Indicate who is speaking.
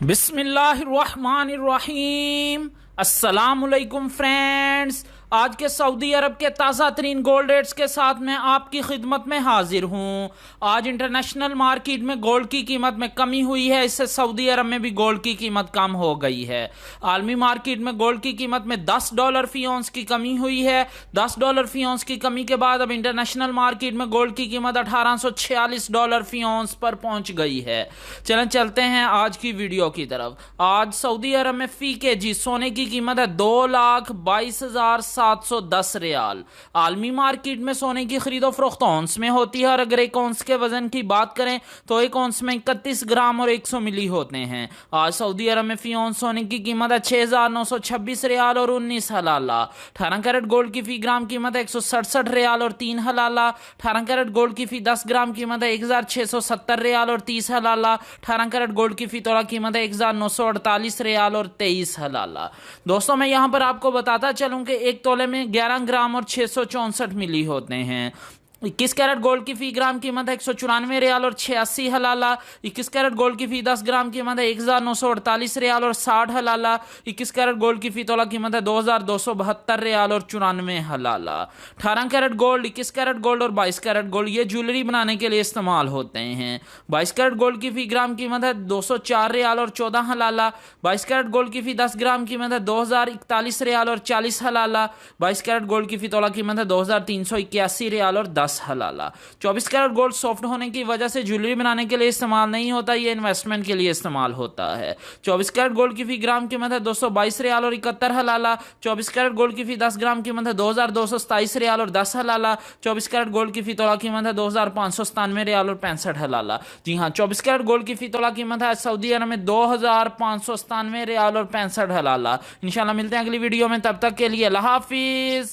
Speaker 1: बिस्मिल्लाहिर्रहमानिर्रहीम। अस्सलामुअलैकुम फ्रेंड्स, आज के सऊदी अरब के ताज़ा तरीन गोल्ड रेट्स के साथ मैं आपकी खिदमत में हाजिर हूँ। आज इंटरनेशनल मार्केट में गोल्ड की कीमत में कमी हुई है, इससे सऊदी अरब में भी गोल्ड की कीमत कम हो गई है। आलमी मार्केट में गोल्ड की कीमत में $10 फी औंस की कमी हुई है। $10 फी औंस की कमी के बाद अब इंटरनेशनल मार्केट में गोल्ड की कीमत $1846 फी औंस पर पहुंच गई है। चलते हैं आज की वीडियो की तरफ। आज सऊदी अरब में फी केजी सोने की कीमत है 2,22,710 रियाल। आलमी मार्केट में सोने की खरीदो फरोख्त औंस में होती है और अगर एक औंस के वजन की बात करें तो एक औंस में 31 ग्राम और 100 मिली होते हैं। आज सऊदी अरब में फी औंस सोने की कीमत है 6,926 रियाल और 19 हलाला। 18 कैरेट गोल्ड की फी ग्राम कीमत है 167 रियाल और 3 हलाला। 18 कैरेट गोल्ड की फी 10 ग्राम कीमत है 1,670 रियाल और 30 हलाला। 18 कैरेट गोल्ड की फी तोला कीमत है 1,948 रियाल और 23 हलाला। दोस्तों, मैं यहां पर आपको बताता चलूं कि एक तोले में 11 ग्राम और 664 मिली होते हैं। 21 कैरेट गोल्ड की फी ग्राम कीमत है 194 रियाल और 86 हलाला। 21 कैरेट गोल्ड की फी 10 ग्राम कीमत है 1,948 रियाल और 60 हलाला। 21 कैरेट गोल्ड की फी तोला कीमत है 2,272 रियाल और 94 हलाला। 18 कैरेट गोल्ड, 21 कैरेट गोल्ड और 22 कैरेट गोल्ड ये ज्वेलरी बनाने के लिए इस्तेमाल होते हैं। 22 कैरेट गोल्ड की फी ग्राम कीमत है 204 रियाल और 14 हलाला। 22 कैरेट गोल्ड की फी 10 ग्राम कीमत है 2,041 रियाल और 40 हलाला। 22 कैरेट गोल्ड की फी तोला कीमत है 2,381 रियाल और 10 हलाला। 24 कैरेट गोल्ड सॉफ्ट होने की वजह से ज्वेलरी बनाने के लिए इस्तेमाल नहीं होता, ये इन्वेस्टमेंट के लिए इस्तेमाल होता है। 24 कैरेट गोल्ड की फी ग्राम कीमत है 222 रियाल और 71 हलाला। 24 कैरेट गोल्ड की फी 10 ग्राम कीमत है 2,227 रियाल और 10 हलाला। 24 कैरेट गोल्ड की फी तोला कीमत है 2,597 रियाल और 65 हलाला। जी हाँ, 24 कैरेट गोल्ड की फी तोला कीमत है सऊदी अरब में 2,597 रियाल और 65 हलाला। इंशाल्लाह मिलते हैं अगली वीडियो में, तब तक के लिए अल्लाह हाफिज।